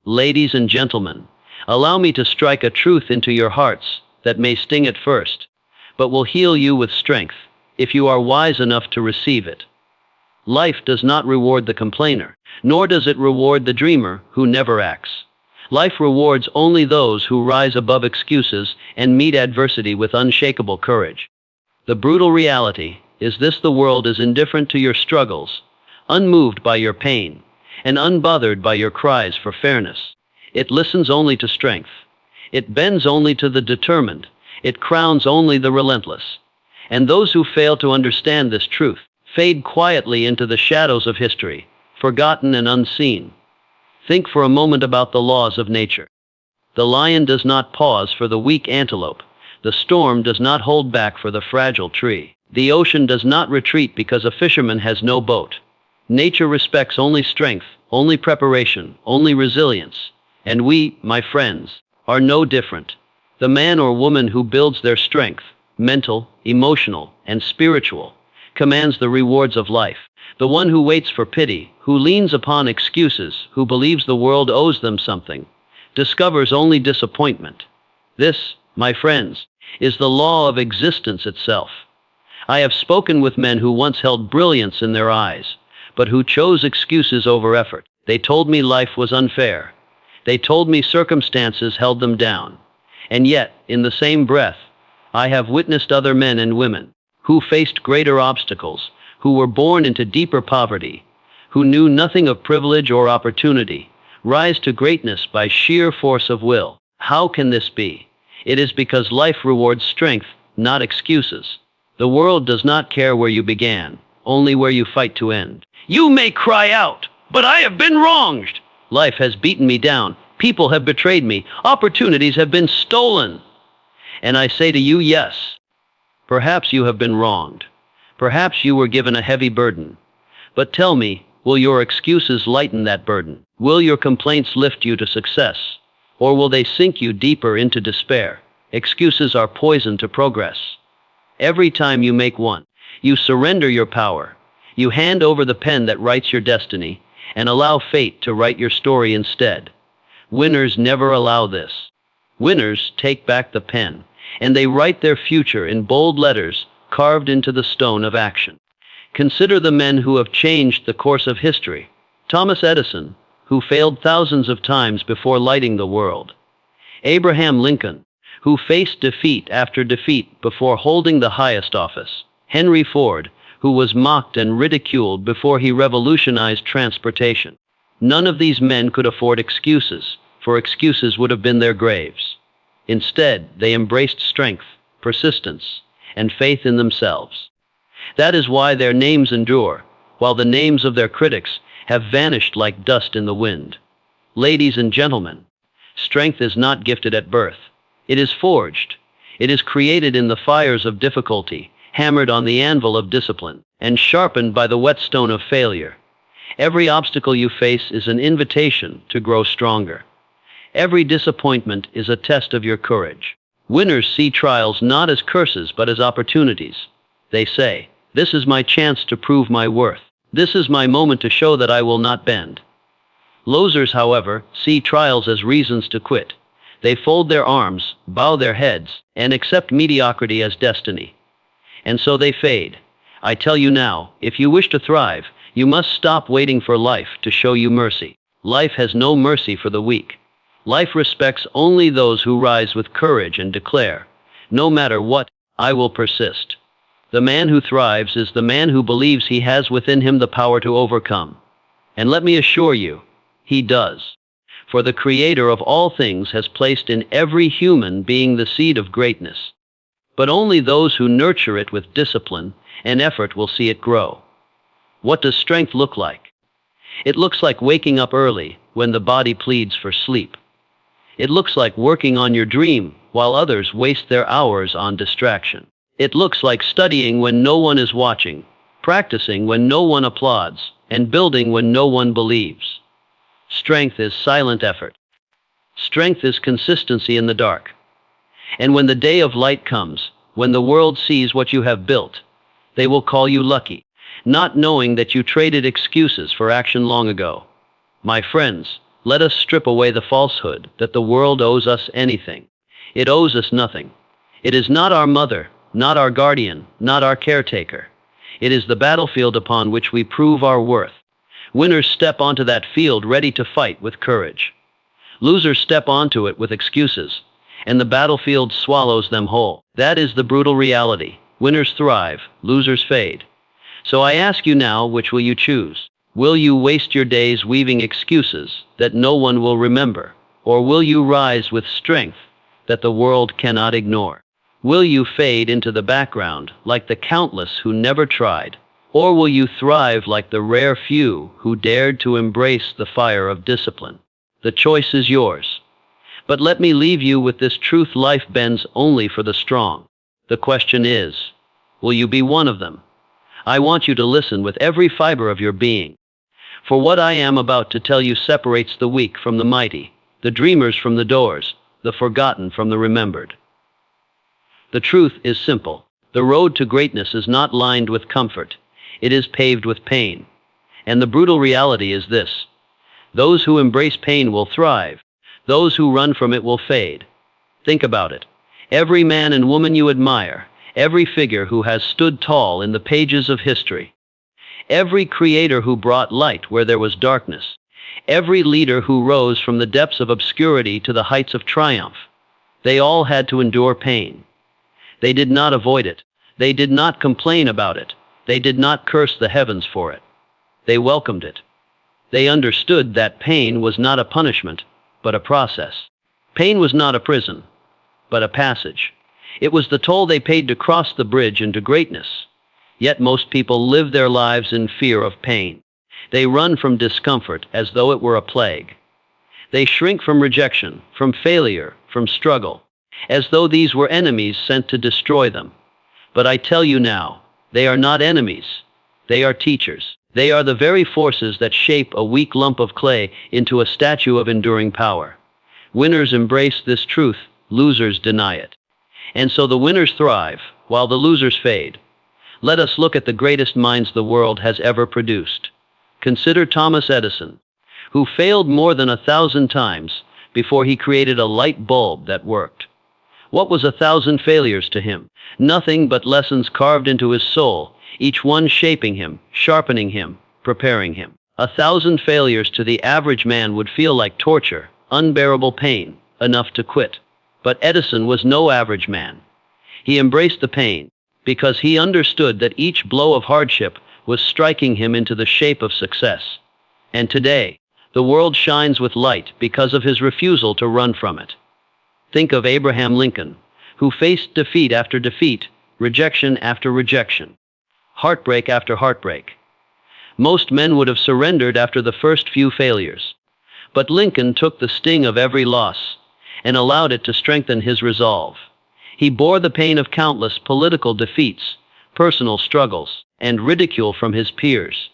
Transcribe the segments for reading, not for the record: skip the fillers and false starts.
Ladies and gentlemen, allow me to strike a truth into your hearts that may sting at first, but will heal you with strength if you are wise enough to receive it. Life does not reward the complainer, nor does it reward the dreamer who never acts. Life rewards only those who rise above excuses and meet adversity with unshakable courage. The brutal reality is this: the world is indifferent to your struggles, unmoved by your pain, and unbothered by your cries for fairness. It listens only to strength. It bends only to the determined. It crowns only the relentless. And those who fail to understand this truth fade quietly into the shadows of history, forgotten and unseen. Think for a moment about the laws of nature. The lion does not pause for the weak antelope. The storm does not hold back for the fragile tree. The ocean does not retreat because a fisherman has no boat. Nature respects only strength, only preparation, only resilience. And we, my friends, are no different. The man or woman who builds their strength, mental, emotional, and spiritual, commands the rewards of life. The one who waits for pity, who leans upon excuses, who believes the world owes them something, discovers only disappointment. This, my friends, is the law of existence itself. I have spoken with men who once held brilliance in their eyes, but who chose excuses over effort. They told me life was unfair. They told me circumstances held them down. And yet, in the same breath, I have witnessed other men and women who faced greater obstacles, who were born into deeper poverty, who knew nothing of privilege or opportunity, rise to greatness by sheer force of will. How can this be? It is because life rewards strength, not excuses. The world does not care where you began, only where you fight to end. You may cry out, but I have been wronged. Life has beaten me down. People have betrayed me. Opportunities have been stolen. And I say to you, yes. Perhaps you have been wronged. Perhaps you were given a heavy burden. But tell me, will your excuses lighten that burden? Will your complaints lift you to success? Or will they sink you deeper into despair? Excuses are poison to progress. Every time you make one, you surrender your power. You hand over the pen that writes your destiny and allow fate to write your story instead. Winners never allow this. Winners take back the pen, and they write their future in bold letters carved into the stone of action. Consider the men who have changed the course of history. Thomas Edison, who failed thousands of times before lighting the world. Abraham Lincoln, who faced defeat after defeat before holding the highest office. Henry Ford, who was mocked and ridiculed before he revolutionized transportation. None of these men could afford excuses, for excuses would have been their graves. Instead, they embraced strength, persistence, and faith in themselves. That is why their names endure, while the names of their critics have vanished like dust in the wind. Ladies and gentlemen, strength is not gifted at birth. It is forged. It is created in the fires of difficulty, hammered on the anvil of discipline, and sharpened by the whetstone of failure. Every obstacle you face is an invitation to grow stronger. Every disappointment is a test of your courage. Winners see trials not as curses but as opportunities. They say, "This is my chance to prove my worth. This is my moment to show that I will not bend." Losers, however, see trials as reasons to quit. They fold their arms, bow their heads, and accept mediocrity as destiny. And so they fade. I tell you now, if you wish to thrive, you must stop waiting for life to show you mercy. Life has no mercy for the weak. Life respects only those who rise with courage and declare, "No matter what, I will persist." The man who thrives is the man who believes he has within him the power to overcome. And let me assure you, he does. For the Creator of all things has placed in every human being the seed of greatness. But only those who nurture it with discipline and effort will see it grow. What does strength look like? It looks like waking up early when the body pleads for sleep. It looks like working on your dream while others waste their hours on distraction. It looks like studying when no one is watching, practicing when no one applauds, and building when no one believes. Strength is silent effort. Strength is consistency in the dark. And when the day of light comes, when the world sees what you have built, they will call you lucky, not knowing that you traded excuses for action long ago. My friends, Let us strip away the falsehood that the world owes us anything. It owes us nothing. It is not our mother, not our guardian, not our caretaker. It is the battlefield upon which we prove our worth. Winners step onto that field ready to fight with courage. Losers step onto it with excuses, and the battlefield swallows them whole. That is the brutal reality. Winners thrive, losers fade. So I ask you now, which will you choose? Will you waste your days weaving excuses that no one will remember? Or will you rise with strength that the world cannot ignore? Will you fade into the background like the countless who never tried? Or will you thrive like the rare few who dared to embrace the fire of discipline? The choice is yours. But let me leave you with this truth: life bends only for the strong. The question is, will you be one of them? I want you to listen with every fiber of your being. For what I am about to tell you separates the weak from the mighty, the dreamers from the doers, the forgotten from the remembered. The truth is simple. The road to greatness is not lined with comfort. It is paved with pain. And the brutal reality is this: those who embrace pain will thrive. Those who run from it will fade. Think about it. Every man and woman you admire, every figure who has stood tall in the pages of history, every creator who brought light where there was darkness, every leader who rose from the depths of obscurity to the heights of triumph, they all had to endure pain. They did not avoid it. They did not complain about it. They did not curse the heavens for it. They welcomed it. They understood that pain was not a punishment, but a process. Pain was not a prison, but a passage. It was the toll they paid to cross the bridge into greatness. Yet most people live their lives in fear of pain. They run from discomfort as though it were a plague. They shrink from rejection, from failure, from struggle, as though these were enemies sent to destroy them. But I tell you now, they are not enemies. They are teachers. They are the very forces that shape a weak lump of clay into a statue of enduring power. Winners embrace this truth, losers deny it. And so the winners thrive, while the losers fade. Let us look at the greatest minds the world has ever produced. Consider Thomas Edison, who failed more than 1,000 times before he created a light bulb that worked. What was 1,000 failures to him? Nothing but lessons carved into his soul, each one shaping him, sharpening him, preparing him. 1,000 failures to the average man would feel like torture, unbearable pain, enough to quit. But Edison was no average man. He embraced the pain because he understood that each blow of hardship was striking him into the shape of success. And today, the world shines with light because of his refusal to run from it. Think of Abraham Lincoln, who faced defeat after defeat, rejection after rejection, heartbreak after heartbreak. Most men would have surrendered after the first few failures. But Lincoln took the sting of every loss and allowed it to strengthen his resolve. He bore the pain of countless political defeats, personal struggles, and ridicule from his peers.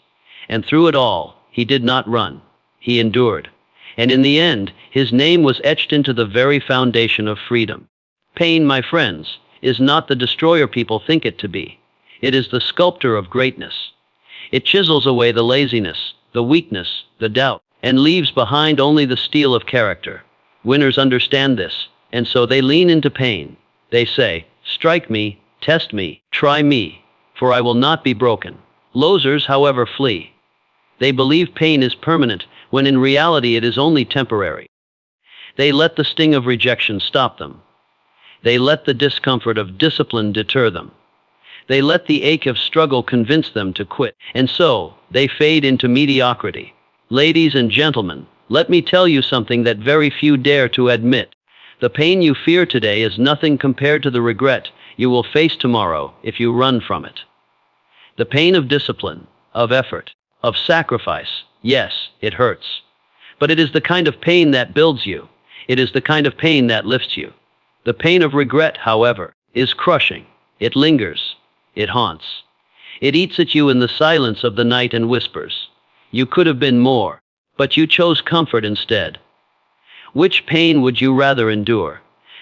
And through it all, he did not run. He endured. And in the end, his name was etched into the very foundation of freedom. Pain, my friends, is not the destroyer people think it to be. It is the sculptor of greatness. It chisels away the laziness, the weakness, the doubt, and leaves behind only the steel of character. Winners understand this, and so they lean into pain. They say, "Strike me, test me, try me, for I will not be broken." Losers, however, flee. They believe pain is permanent, when in reality it is only temporary. They let the sting of rejection stop them. They let the discomfort of discipline deter them. They let the ache of struggle convince them to quit, and so they fade into mediocrity. Ladies and gentlemen, let me tell you something that very few dare to admit. The pain you fear today is nothing compared to the regret you will face tomorrow if you run from it. The pain of discipline, of effort, of sacrifice, yes, it hurts. But it is the kind of pain that builds you. It is the kind of pain that lifts you. The pain of regret, however, is crushing. It lingers. It haunts. It eats at you in the silence of the night and whispers, "You could have been more, but you chose comfort instead." Which pain would you rather endure?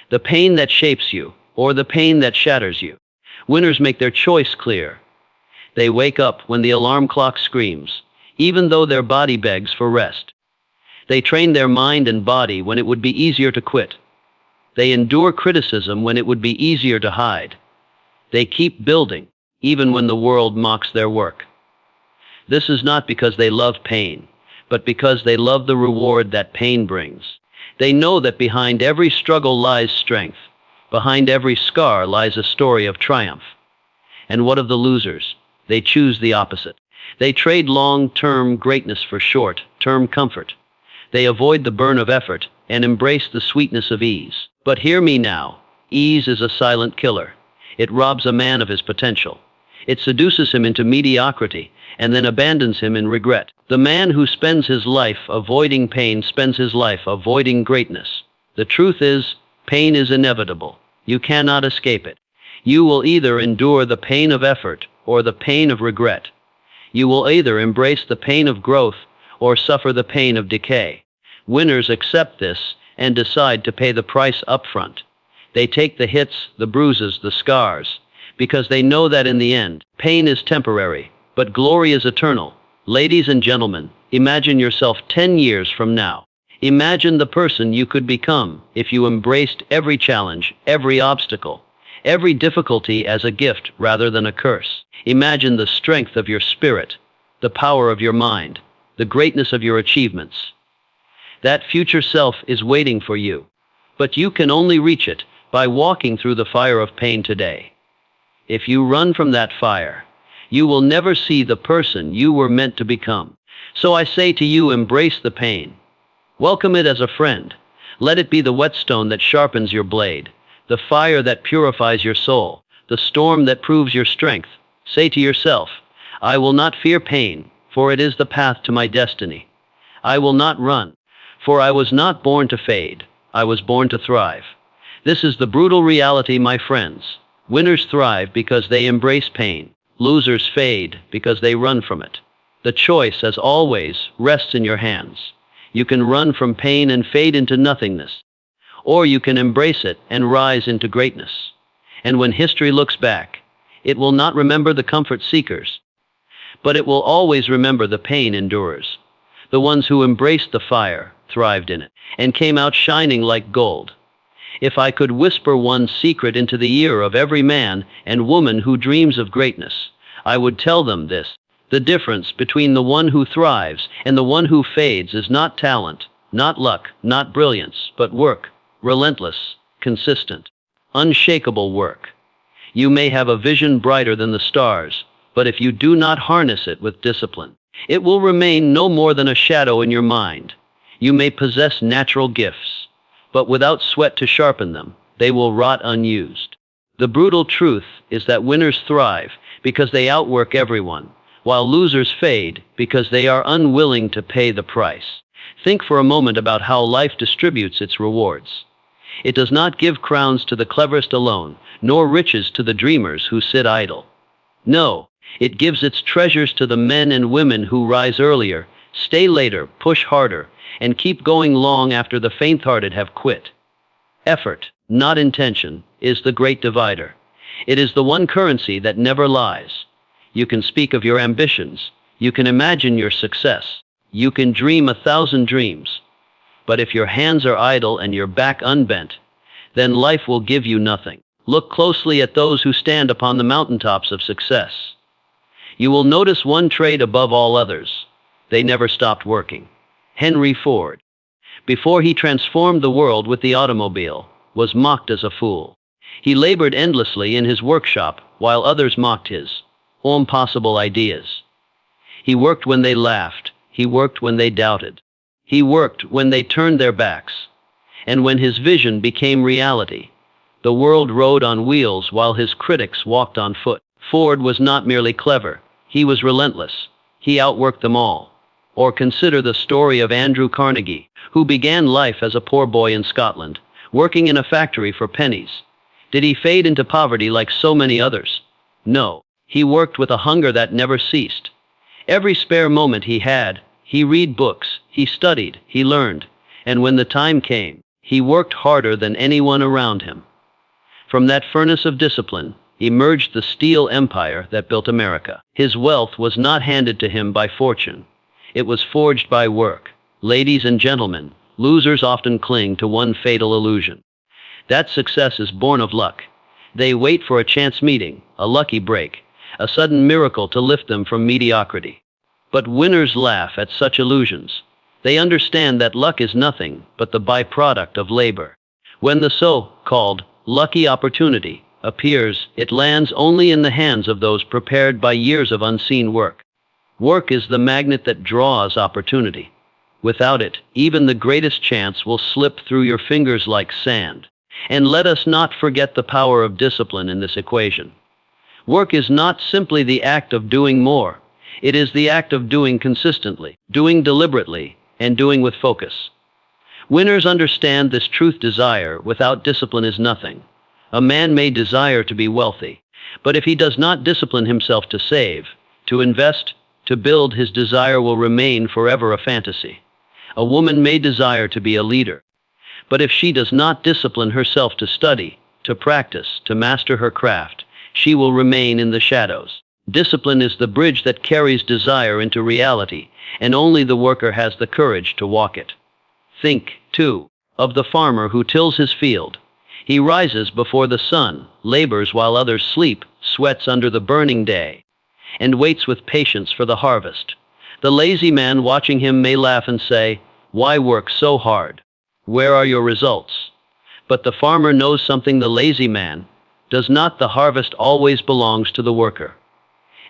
The pain that shapes you, or the pain that shatters you? Winners make their choice clear. They wake up when the alarm clock screams, even though their body begs for rest. They train their mind and body when it would be easier to quit. They endure criticism when it would be easier to hide. They keep building, even when the world mocks their work. This is not because they love pain, but because they love the reward that pain brings. They know that behind every struggle lies strength. Behind every scar lies a story of triumph. And what of the losers? They choose the opposite. They trade long-term greatness for short-term comfort. They avoid the burn of effort and embrace the sweetness of ease. But hear me now. Ease is a silent killer. It robs a man of his potential. It seduces him into mediocrity and then abandons him in regret. The man who spends his life avoiding pain spends his life avoiding greatness. The truth is, pain is inevitable. You cannot escape it. You will either endure the pain of effort or the pain of regret. You will either embrace the pain of growth or suffer the pain of decay. Winners accept this and decide to pay the price upfront. They take the hits, the bruises, the scars, because they know that in the end, pain is temporary, but glory is eternal. Ladies and gentlemen, imagine yourself 10 years from now. Imagine the person you could become if you embraced every challenge, every obstacle, every difficulty as a gift rather than a curse. Imagine the strength of your spirit, the power of your mind, the greatness of your achievements. That future self is waiting for you, but you can only reach it by walking through the fire of pain today. If you run from that fire, you will never see the person you were meant to become. So I say to you, embrace the pain. Welcome it as a friend. Let it be the whetstone that sharpens your blade, the fire that purifies your soul, the storm that proves your strength. Say to yourself, I will not fear pain, for it is the path to my destiny. I will not run, for I was not born to fade. I was born to thrive. This is the brutal reality, my friends. Winners thrive because they embrace pain. Losers fade because they run from it. The choice, as always, rests in your hands. You can run from pain and fade into nothingness, or you can embrace it and rise into greatness. And when history looks back, it will not remember the comfort seekers, but it will always remember the pain endurers. The ones who embraced the fire, thrived in it, and came out shining like gold. If I could whisper one secret into the ear of every man and woman who dreams of greatness, I would tell them this. The difference between the one who thrives and the one who fades is not talent, not luck, not brilliance, but work. Relentless, consistent, unshakable work. You may have a vision brighter than the stars, but if you do not harness it with discipline, it will remain no more than a shadow in your mind. You may possess natural gifts, but without sweat to sharpen them, they will rot unused. The brutal truth is that winners thrive because they outwork everyone, while losers fade because they are unwilling to pay the price. Think for a moment about how life distributes its rewards. It does not give crowns to the cleverest alone, nor riches to the dreamers who sit idle. No, it gives its treasures to the men and women who rise earlier, stay later, push harder, and keep going long after the faint-hearted have quit. Effort, not intention, is the great divider. It is the one currency that never lies. You can speak of your ambitions. You can imagine your success. You can dream 1,000 dreams. But if your hands are idle and your back unbent, then life will give you nothing. Look closely at those who stand upon the mountaintops of success. You will notice one trait above all others. They never stopped working. Henry Ford, before he transformed the world with the automobile, was mocked as a fool. He labored endlessly in his workshop while others mocked his impossible ideas. He worked when they laughed. He worked when they doubted. He worked when they turned their backs. And when his vision became reality, the world rode on wheels while his critics walked on foot. Ford was not merely clever. He was relentless. He outworked them all. Or consider the story of Andrew Carnegie, who began life as a poor boy in Scotland, working in a factory for pennies. Did he fade into poverty like so many others? No. He worked with a hunger that never ceased. Every spare moment he had, he read books, he studied, he learned, and when the time came, he worked harder than anyone around him. From that furnace of discipline emerged the steel empire that built America. His wealth was not handed to him by fortune. It was forged by work. Ladies and gentlemen, losers often cling to one fatal illusion. That success is born of luck. They wait for a chance meeting, a lucky break, a sudden miracle to lift them from mediocrity. But winners laugh at such illusions. They understand that luck is nothing but the byproduct of labor. When the so-called lucky opportunity appears, it lands only in the hands of those prepared by years of unseen work. Work is the magnet that draws opportunity. Without it, even the greatest chance will slip through your fingers like sand. And let us not forget the power of discipline in this equation. Work is not simply the act of doing more. It is the act of doing consistently, doing deliberately, and doing with focus. Winners understand this truth. Desire without discipline is nothing. A man may desire to be wealthy, but if he does not discipline himself to save, to invest, to build, his desire will remain forever a fantasy. A woman may desire to be a leader, but if she does not discipline herself to study, to practice, to master her craft, she will remain in the shadows. Discipline is the bridge that carries desire into reality, and only the worker has the courage to walk it. Think, too, of the farmer who tills his field. He rises before the sun, labors while others sleep, sweats under the burning day, and waits with patience for the harvest. The lazy man watching him may laugh and say, "Why work so hard? Where are your results?" But the farmer knows something the lazy man does not. The harvest always belongs to the worker.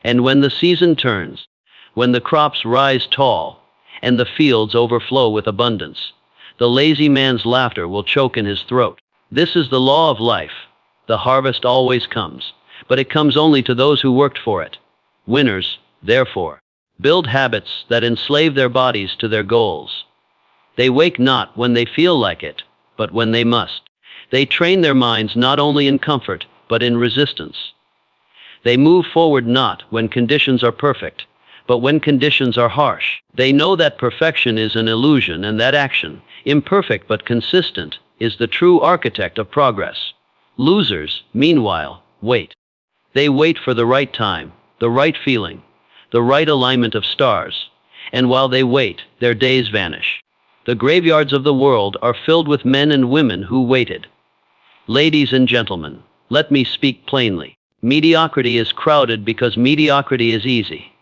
And when the season turns, when the crops rise tall, and the fields overflow with abundance, the lazy man's laughter will choke in his throat. This is the law of life. The harvest always comes, but it comes only to those who worked for it. Winners, therefore, build habits that enslave their bodies to their goals. They wake not when they feel like it, but when they must. They train their minds not only in comfort, but in resistance. They move forward not when conditions are perfect, but when conditions are harsh. They know that perfection is an illusion and that action, imperfect but consistent, is the true architect of progress. Losers, meanwhile, wait. They wait for the right time, the right feeling, the right alignment of stars. And while they wait, their days vanish. The graveyards of the world are filled with men and women who waited. Ladies and gentlemen, let me speak plainly. Mediocrity is crowded because mediocrity is easy.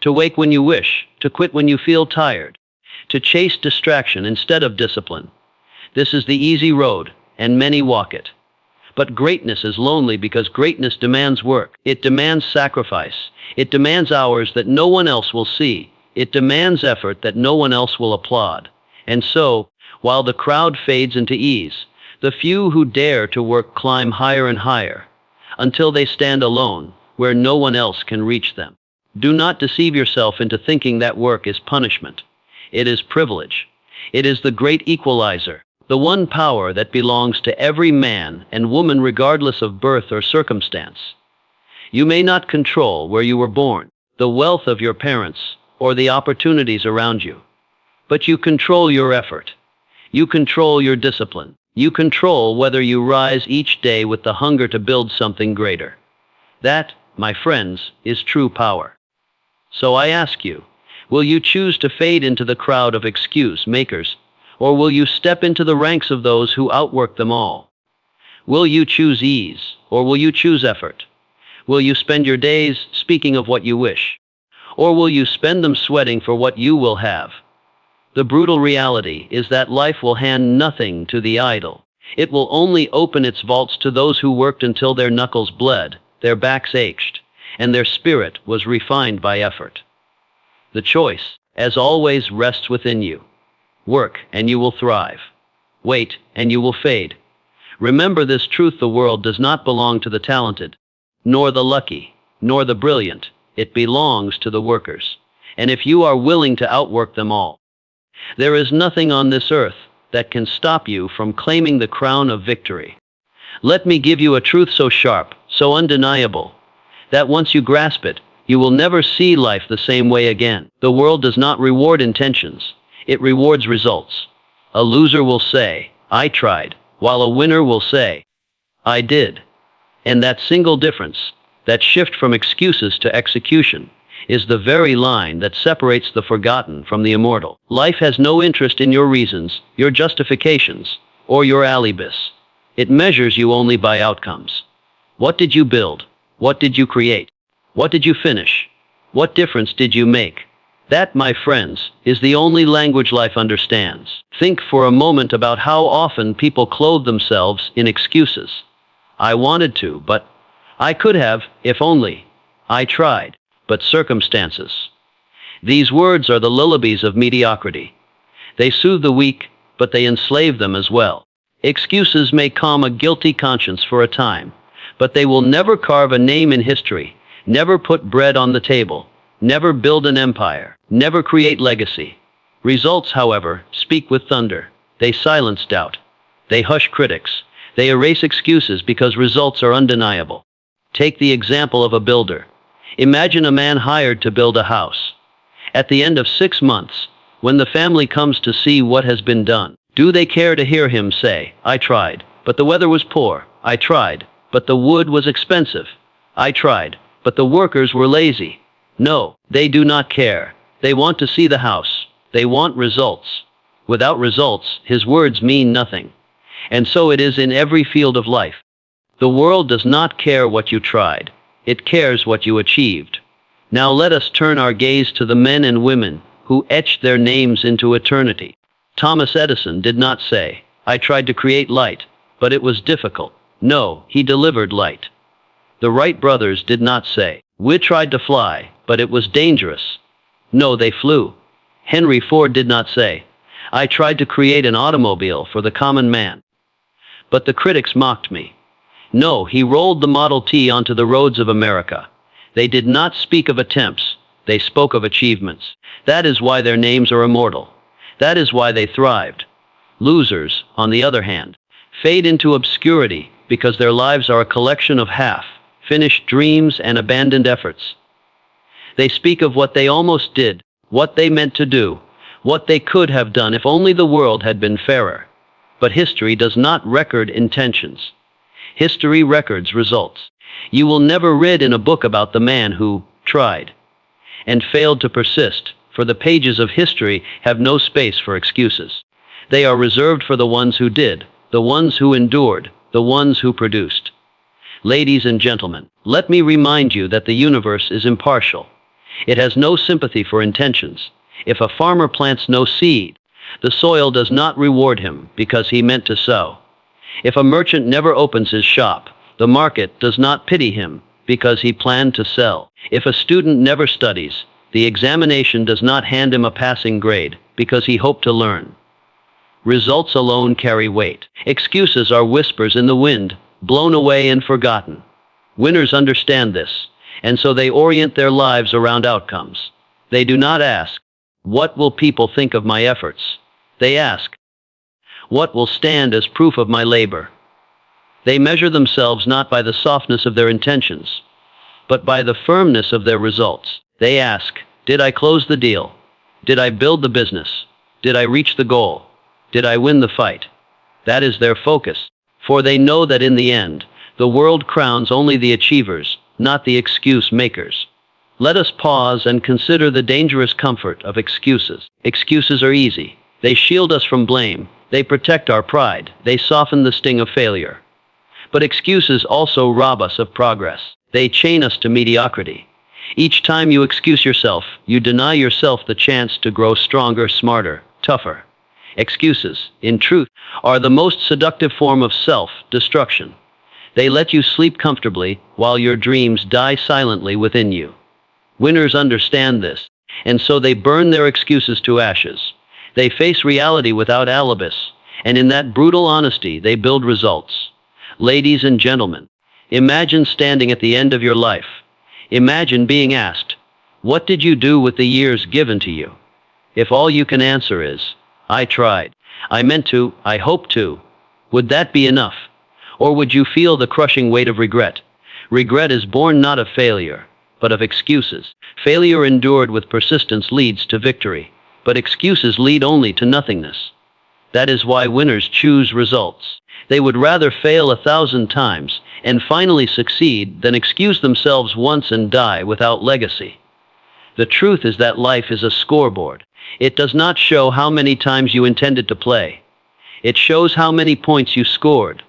To wake when you wish, to quit when you feel tired, to chase distraction instead of discipline. This is the easy road, and many walk it. But greatness is lonely because greatness demands work. It demands sacrifice. It demands hours that no one else will see. It demands effort that no one else will applaud. And so, while the crowd fades into ease, the few who dare to work climb higher and higher, until they stand alone, where no one else can reach them. Do not deceive yourself into thinking that work is punishment. It is privilege. It is the great equalizer, the one power that belongs to every man and woman regardless of birth or circumstance. You may not control where you were born, the wealth of your parents, or the opportunities around you. But you control your effort. You control your discipline. You control whether you rise each day with the hunger to build something greater. That, my friends, is true power. So I ask you, will you choose to fade into the crowd of excuse makers, or will you step into the ranks of those who outwork them all? Will you choose ease, or will you choose effort? Will you spend your days speaking of what you wish, or will you spend them sweating for what you will have? The brutal reality is that life will hand nothing to the idle. It will only open its vaults to those who worked until their knuckles bled, their backs ached, and their spirit was refined by effort. The choice, as always, rests within you. Work, and you will thrive. Wait, and you will fade. Remember this truth: the world does not belong to the talented, nor the lucky, nor the brilliant. It belongs to the workers. And if you are willing to outwork them all, there is nothing on this earth that can stop you from claiming the crown of victory. Let me give you a truth so sharp, so undeniable, that once you grasp it, you will never see life the same way again. The world does not reward intentions. It rewards results. A loser will say, "I tried," while a winner will say, "I did." And that single difference, that shift from excuses to execution, is the very line that separates the forgotten from the immortal. Life has no interest in your reasons, your justifications, or your alibis. It measures you only by outcomes. What did you build? What did you create? What did you finish? What difference did you make? That, my friends, is the only language life understands. Think for a moment about how often people clothe themselves in excuses. I wanted to, but I could have, if only. I tried, but circumstances. These words are the lullabies of mediocrity. They soothe the weak, but they enslave them as well. Excuses may calm a guilty conscience for a time, but they will never carve a name in history, never put bread on the table, never build an empire, never create legacy. Results, however, speak with thunder. They silence doubt. They hush critics. They erase excuses because results are undeniable. Take the example of a builder. Imagine a man hired to build a house. At the end of 6 months, when the family comes to see what has been done, do they care to hear him say, "I tried, but the weather was poor. I tried, but the wood was expensive. I tried, but the workers were lazy"? No, they do not care. They want to see the house. They want results. Without results, his words mean nothing. And so it is in every field of life. The world does not care what you tried. It cares what you achieved. Now let us turn our gaze to the men and women who etched their names into eternity. Thomas Edison did not say, "I tried to create light, but it was difficult." No, he delivered light. The Wright brothers did not say, "We tried to fly, but it was dangerous." No, they flew. Henry Ford did not say, "I tried to create an automobile for the common man, but the critics mocked me." No, he rolled the Model T onto the roads of America. They did not speak of attempts. They spoke of achievements. That is why their names are immortal. That is why they thrived. Losers, on the other hand, fade into obscurity because their lives are a collection of half-finished dreams and abandoned efforts. They speak of what they almost did, what they meant to do, what they could have done if only the world had been fairer. But history does not record intentions. History records results. You will never read in a book about the man who tried and failed to persist, for the pages of history have no space for excuses. They are reserved for the ones who did, the ones who endured, the ones who produced. Ladies and gentlemen, let me remind you that the universe is impartial. It has no sympathy for intentions. If a farmer plants no seed, the soil does not reward him because he meant to sow. If a merchant never opens his shop, the market does not pity him because he planned to sell. If a student never studies, the examination does not hand him a passing grade because he hoped to learn. Results alone carry weight. Excuses are whispers in the wind, blown away and forgotten. Winners understand this, and so they orient their lives around outcomes. They do not ask, "What will people think of my efforts?" They ask, "What will stand as proof of my labor?" They measure themselves not by the softness of their intentions, but by the firmness of their results. They ask, "Did I close the deal? Did I build the business? Did I reach the goal? Did I win the fight?" That is their focus, for they know that in the end, the world crowns only the achievers, not the excuse makers. Let us pause and consider the dangerous comfort of excuses. Excuses are easy. They shield us from blame. They protect our pride. They soften the sting of failure. But excuses also rob us of progress. They chain us to mediocrity. Each time you excuse yourself, you deny yourself the chance to grow stronger, smarter, tougher. Excuses, in truth, are the most seductive form of self-destruction. They let you sleep comfortably while your dreams die silently within you. Winners understand this, and so they burn their excuses to ashes. They face reality without alibis, and in that brutal honesty they build results. Ladies and gentlemen, imagine standing at the end of your life. Imagine being asked, "What did you do with the years given to you?" If all you can answer is, "I tried, I meant to, I hoped to," would that be enough? Or would you feel the crushing weight of regret? Regret is born not of failure, but of excuses. Failure endured with persistence leads to victory, but excuses lead only to nothingness. That is why winners choose results. They would rather fail 1,000 times and finally succeed than excuse themselves once and die without legacy. The truth is that life is a scoreboard. It does not show how many times you intended to play. It shows how many points you scored.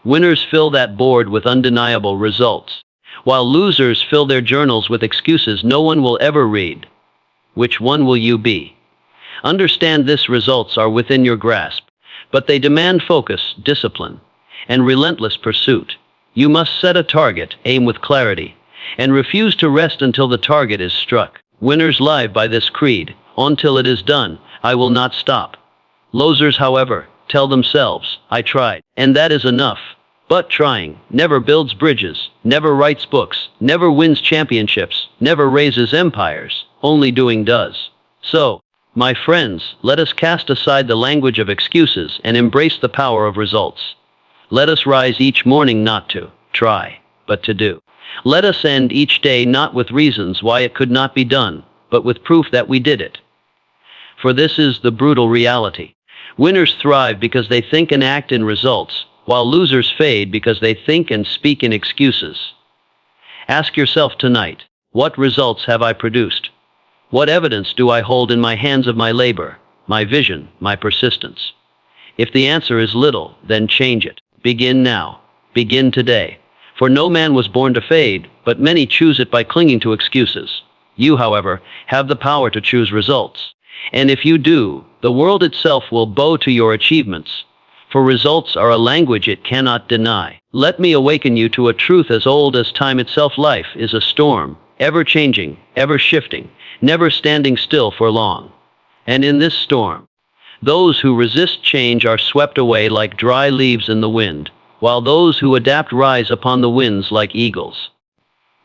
Winners fill that board with undeniable results, while losers fill their journals with excuses no one will ever read. Which one will you be? Understand this: results are within your grasp, but they demand focus, discipline, and relentless pursuit. You must set a target, aim with clarity, and refuse to rest until the target is struck. Winners live by this creed: until it is done, I will not stop. Losers, however, tell themselves, I tried, and that is enough. But trying never builds bridges, never writes books, never wins championships, never raises empires. Only doing does. So, my friends, let us cast aside the language of excuses and embrace the power of results. Let us rise each morning not to try, but to do. Let us end each day not with reasons why it could not be done, but with proof that we did it. For this is the brutal reality. Winners thrive because they think and act in results, while losers fade because they think and speak in excuses. Ask yourself tonight, what results have I produced? What evidence do I hold in my hands of my labor, my vision, my persistence? If the answer is little, then change it. Begin now. Begin today. For no man was born to fade, but many choose it by clinging to excuses. You, however, have the power to choose results. And if you do, the world itself will bow to your achievements. For results are a language it cannot deny. Let me awaken you to a truth as old as time itself. Life is a storm, ever changing, ever shifting, never standing still for long. And in this storm, those who resist change are swept away like dry leaves in the wind, while those who adapt rise upon the winds like eagles.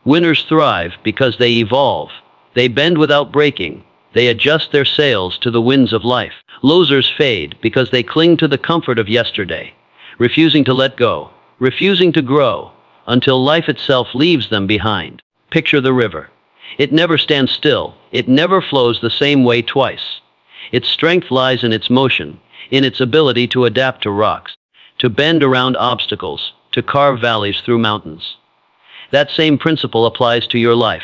Winners thrive because they evolve. They bend without breaking. They adjust their sails to the winds of life. Losers fade because they cling to the comfort of yesterday, refusing to let go, refusing to grow, until life itself leaves them behind. Picture the river. It never stands still. It never flows the same way twice. Its strength lies in its motion, in its ability to adapt to rocks, to bend around obstacles, to carve valleys through mountains. That same principle applies to your life.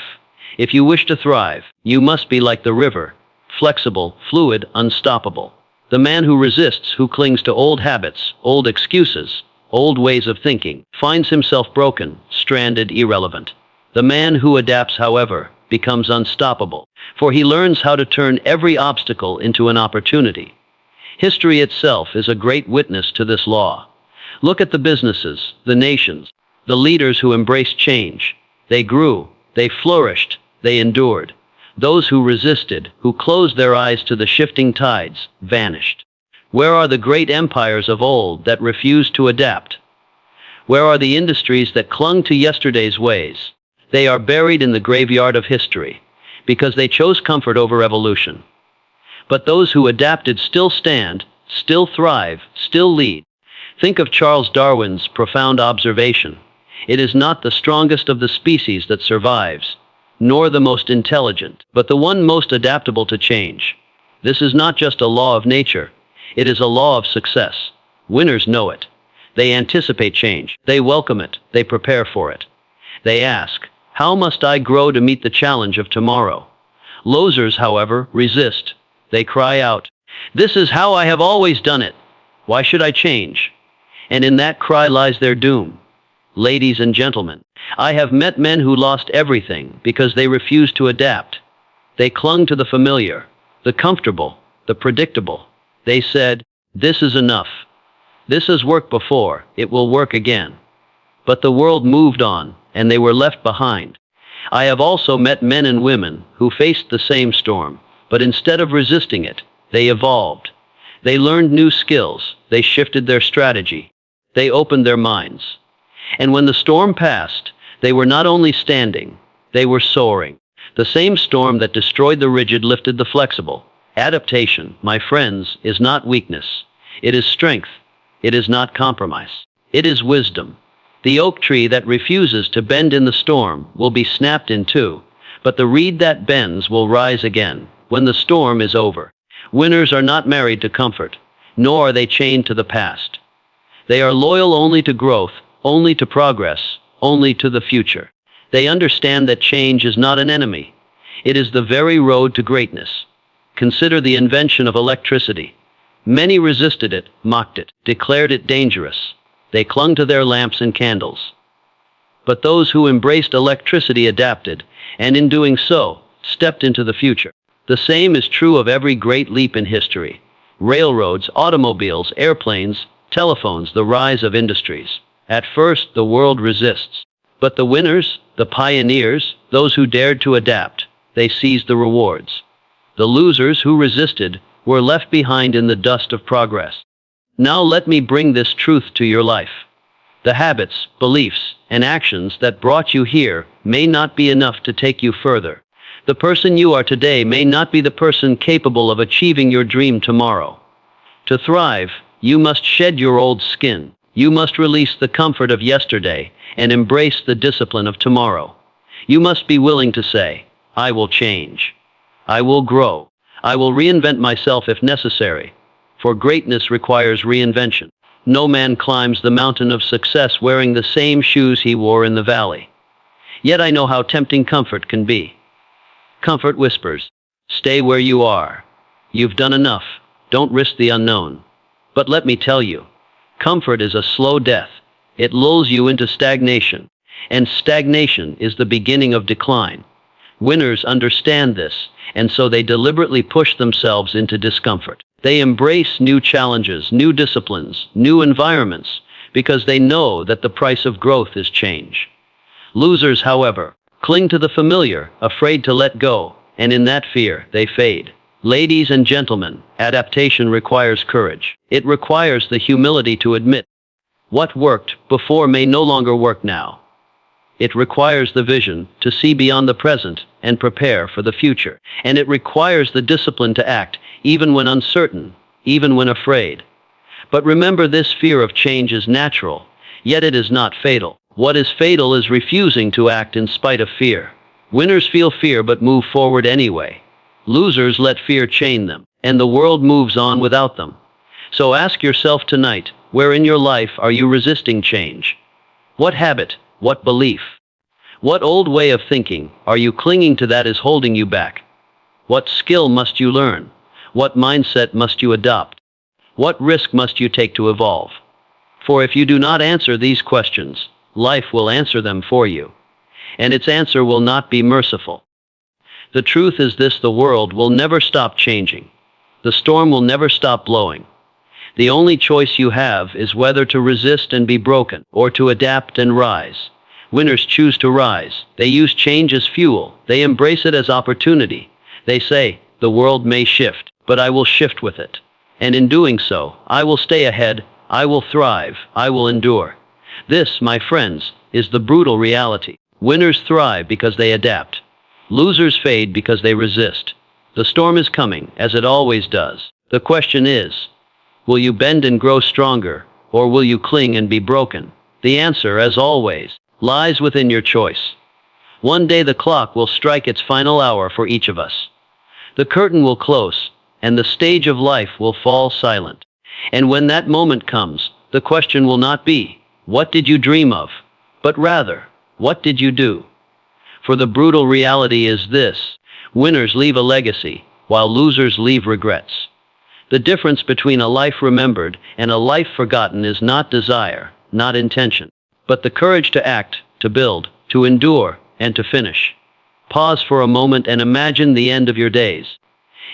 If you wish to thrive, you must be like the river, flexible, fluid, unstoppable. The man who resists, who clings to old habits, old excuses, old ways of thinking, finds himself broken, stranded, irrelevant. The man who adapts, however, becomes unstoppable, for he learns how to turn every obstacle into an opportunity. History itself is a great witness to this law. Look at the businesses, the nations, the leaders who embraced change. They grew, they flourished, they endured. Those who resisted, who closed their eyes to the shifting tides, vanished. Where are the great empires of old that refused to adapt? Where are the industries that clung to yesterday's ways? They are buried in the graveyard of history, because they chose comfort over evolution. But those who adapted still stand, still thrive, still lead. Think of Charles Darwin's profound observation. It is not the strongest of the species that survives, nor the most intelligent, but the one most adaptable to change. This is not just a law of nature. It is a law of success. Winners know it. They anticipate change. They welcome it. They prepare for it. They ask, how must I grow to meet the challenge of tomorrow? Losers, however, resist. They cry out, this is how I have always done it. Why should I change? And in that cry lies their doom. Ladies and gentlemen, I have met men who lost everything because they refused to adapt. They clung to the familiar, the comfortable, the predictable. They said, this is enough. This has worked before, it will work again. But the world moved on, and they were left behind. I have also met men and women who faced the same storm, but instead of resisting it, they evolved. They learned new skills, they shifted their strategy, they opened their minds. And when the storm passed, they were not only standing, they were soaring. The same storm that destroyed the rigid lifted the flexible. Adaptation, my friends, is not weakness. It is strength. It is not compromise. It is wisdom. The oak tree that refuses to bend in the storm will be snapped in two, but the reed that bends will rise again when the storm is over. Winners are not married to comfort, nor are they chained to the past. They are loyal only to growth, only to progress, only to the future. They understand that change is not an enemy. It is the very road to greatness. Consider the invention of electricity. Many resisted it, mocked it, declared it dangerous. They clung to their lamps and candles. But those who embraced electricity adapted, and in doing so, stepped into the future. The same is true of every great leap in history. Railroads, automobiles, airplanes, telephones, the rise of industries. At first, the world resists. But the winners, the pioneers, those who dared to adapt, they seized the rewards. The losers who resisted were left behind in the dust of progress. Now let me bring this truth to your life. The habits, beliefs, and actions that brought you here may not be enough to take you further. The person you are today may not be the person capable of achieving your dream tomorrow. To thrive, you must shed your old skin. You must release the comfort of yesterday and embrace the discipline of tomorrow. You must be willing to say, I will change. I will grow. I will reinvent myself if necessary. For greatness requires reinvention. No man climbs the mountain of success wearing the same shoes he wore in the valley. Yet I know how tempting comfort can be. Comfort whispers, stay where you are. You've done enough. Don't risk the unknown. But let me tell you, comfort is a slow death. It lulls you into stagnation, and stagnation is the beginning of decline. Winners understand this, and so they deliberately push themselves into discomfort. They embrace new challenges, new disciplines, new environments, because they know that the price of growth is change. Losers, however, cling to the familiar, afraid to let go, and in that fear, they fade. Ladies and gentlemen, adaptation requires courage. It requires the humility to admit what worked before may no longer work now. It requires the vision to see beyond the present and prepare for the future. And it requires the discipline to act, even when uncertain, even when afraid. But remember, this fear of change is natural, yet it is not fatal. What is fatal is refusing to act in spite of fear. Winners feel fear but move forward anyway. Losers let fear chain them, and the world moves on without them. So ask yourself tonight, where in your life are you resisting change? What habit, what belief, what old way of thinking are you clinging to that is holding you back? What skill must you learn? What mindset must you adopt? What risk must you take to evolve? For if you do not answer these questions, life will answer them for you, and its answer will not be merciful. The truth is this: the world will never stop changing. The storm will never stop blowing. The only choice you have is whether to resist and be broken, or to adapt and rise. Winners choose to rise. They use change as fuel. They embrace it as opportunity. They say, the world may shift, but I will shift with it. And in doing so, I will stay ahead, I will thrive, I will endure. This, my friends, is the brutal reality. Winners thrive because they adapt. Losers fade because they resist. The storm is coming, as it always does. The question is, will you bend and grow stronger, or will you cling and be broken? The answer, as always, lies within your choice. One day the clock will strike its final hour for each of us. The curtain will close, and the stage of life will fall silent. And when that moment comes, the question will not be, what did you dream of? But rather, what did you do? For the brutal reality is this: winners leave a legacy, while losers leave regrets. The difference between a life remembered and a life forgotten is not desire, not intention, but the courage to act, to build, to endure, and to finish. Pause for a moment and imagine the end of your days.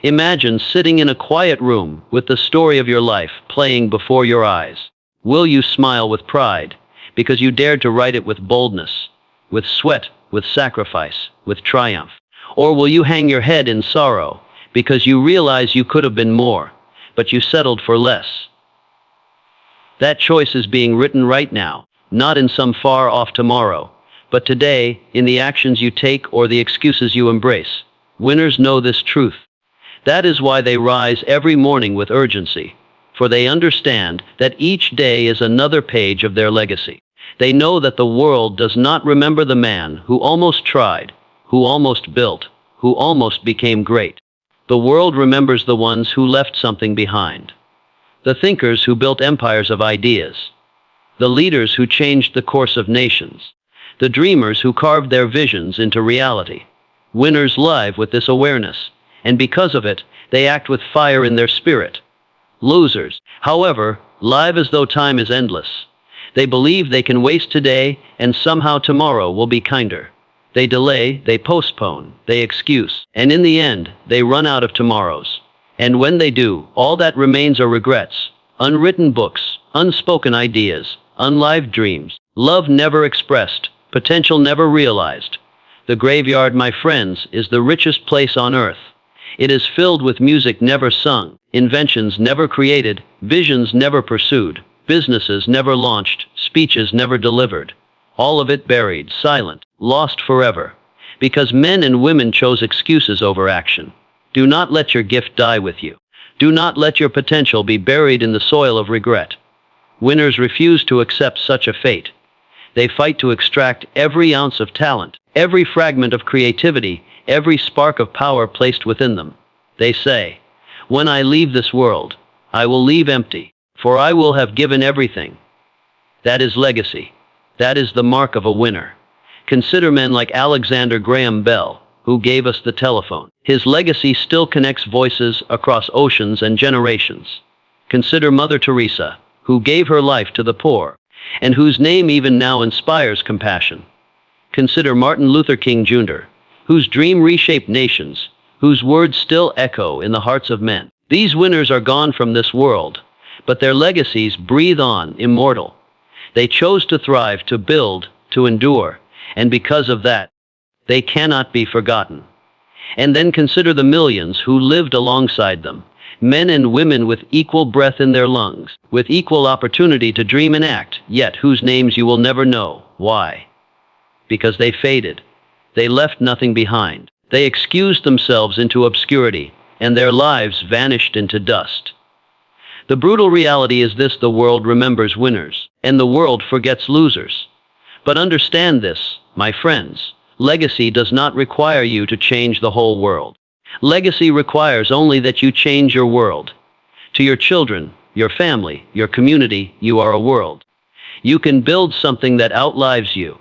Imagine sitting in a quiet room with the story of your life playing before your eyes. Will you smile with pride because you dared to write it with boldness, with sweat, with sacrifice, with triumph? Or will you hang your head in sorrow because you realize you could have been more, but you settled for less? That choice is being written right now, not in some far-off tomorrow, but today, in the actions you take or the excuses you embrace. Winners know this truth. That is why they rise every morning with urgency, for they understand that each day is another page of their legacy. They know that the world does not remember the man who almost tried, who almost built, who almost became great. The world remembers the ones who left something behind. The thinkers who built empires of ideas. The leaders who changed the course of nations. The dreamers who carved their visions into reality. Winners live with this awareness, and because of it, they act with fire in their spirit. Losers, however, live as though time is endless. They believe they can waste today, and somehow tomorrow will be kinder. They delay, they postpone, they excuse, and in the end, they run out of tomorrows. And when they do, all that remains are regrets, unwritten books, unspoken ideas, unlived dreams, love never expressed, potential never realized. The graveyard, my friends, is the richest place on earth. It is filled with music never sung, inventions never created, visions never pursued, businesses never launched, speeches never delivered. All of it buried, silent, lost forever. Because men and women chose excuses over action. Do not let your gift die with you. Do not let your potential be buried in the soil of regret. Winners refuse to accept such a fate. They fight to extract every ounce of talent, every fragment of creativity, every spark of power placed within them. They say, "When I leave this world, I will leave empty, for I will have given everything." That is legacy. That is the mark of a winner. Consider men like Alexander Graham Bell, who gave us the telephone. His legacy still connects voices across oceans and generations. Consider Mother Teresa, who gave her life to the poor, and whose name even now inspires compassion. Consider Martin Luther King Jr., whose dream reshaped nations, whose words still echo in the hearts of men. These winners are gone from this world, but their legacies breathe on, immortal. They chose to thrive, to build, to endure, and because of that, they cannot be forgotten. And then consider the millions who lived alongside them, men and women with equal breath in their lungs, with equal opportunity to dream and act, yet whose names you will never know. Why? Because they faded. They left nothing behind. They excused themselves into obscurity, and their lives vanished into dust. The brutal reality is this: the world remembers winners, and the world forgets losers. But understand this, my friends, legacy does not require you to change the whole world. Legacy requires only that you change your world. To your children, your family, your community, you are a world. You can build something that outlives you.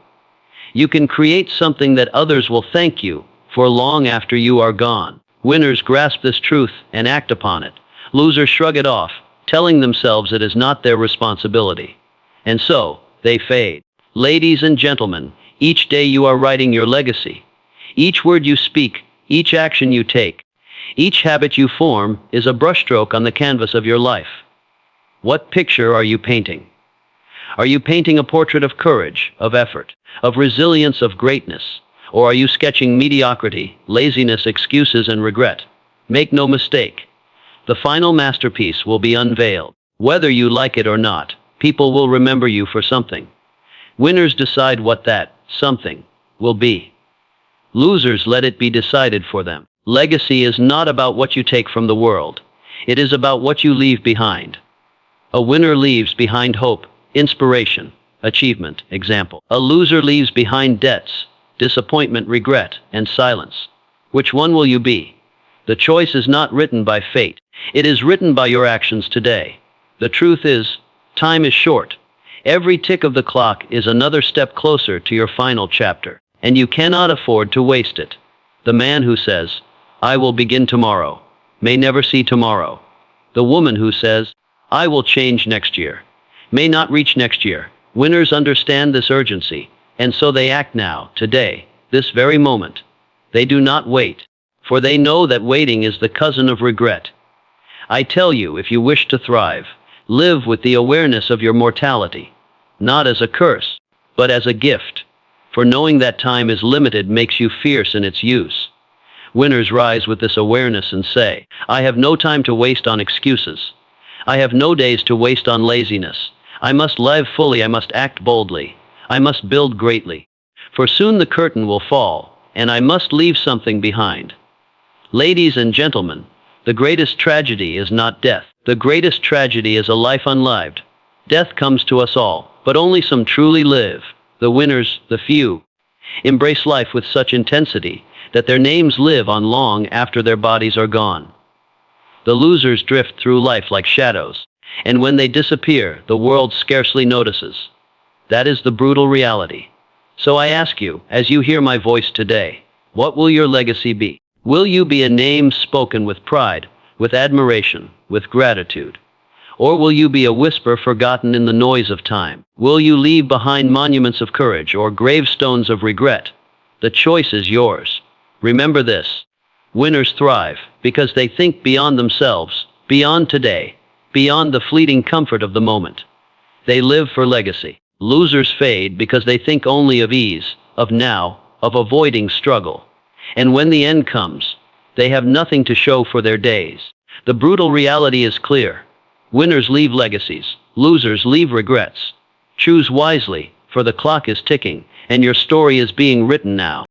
You can create something that others will thank you for long after you are gone. Winners grasp this truth and act upon it. Losers shrug it off, telling themselves it is not their responsibility. And so, they fade. Ladies and gentlemen, each day you are writing your legacy. Each word you speak, each action you take, each habit you form is a brushstroke on the canvas of your life. What picture are you painting? Are you painting a portrait of courage, of effort, of resilience, of greatness? Or are you sketching mediocrity, laziness, excuses, and regret? Make no mistake. The final masterpiece will be unveiled. Whether you like it or not, people will remember you for something. Winners decide what that something will be. Losers let it be decided for them. Legacy is not about what you take from the world. It is about what you leave behind. A winner leaves behind hope, inspiration, achievement, example. A loser leaves behind debts, disappointment, regret, and silence. Which one will you be? The choice is not written by fate. It is written by your actions today. The truth is, time is short. Every tick of the clock is another step closer to your final chapter, and you cannot afford to waste it. The man who says, "I will begin tomorrow," may never see tomorrow. The woman who says, "I will change next year," may not reach next year. Winners understand this urgency, and so they act now, today, this very moment. They do not wait, for they know that waiting is the cousin of regret. I tell you, if you wish to thrive, live with the awareness of your mortality, not as a curse, but as a gift. For knowing that time is limited makes you fierce in its use. Winners rise with this awareness and say, "I have no time to waste on excuses. I have no days to waste on laziness. I must live fully, I must act boldly. I must build greatly. For soon the curtain will fall, and I must leave something behind." Ladies and gentlemen, the greatest tragedy is not death. The greatest tragedy is a life unlived. Death comes to us all, but only some truly live. The winners, the few, embrace life with such intensity that their names live on long after their bodies are gone. The losers drift through life like shadows, and when they disappear, the world scarcely notices. That is the brutal reality. So I ask you, as you hear my voice today, What will your legacy be? Will you be a name spoken with pride, with admiration, with gratitude? Or will you be a whisper forgotten in the noise of time? Will you leave behind monuments of courage or gravestones of regret? The choice is yours. Remember this: winners thrive because they think beyond themselves, beyond today, beyond the fleeting comfort of the moment. They live for legacy. Losers fade because they think only of ease, of now, of avoiding struggle. And when the end comes, they have nothing to show for their days. The brutal reality is clear. Winners leave legacies, losers leave regrets. Choose wisely, for the clock is ticking, and your story is being written now.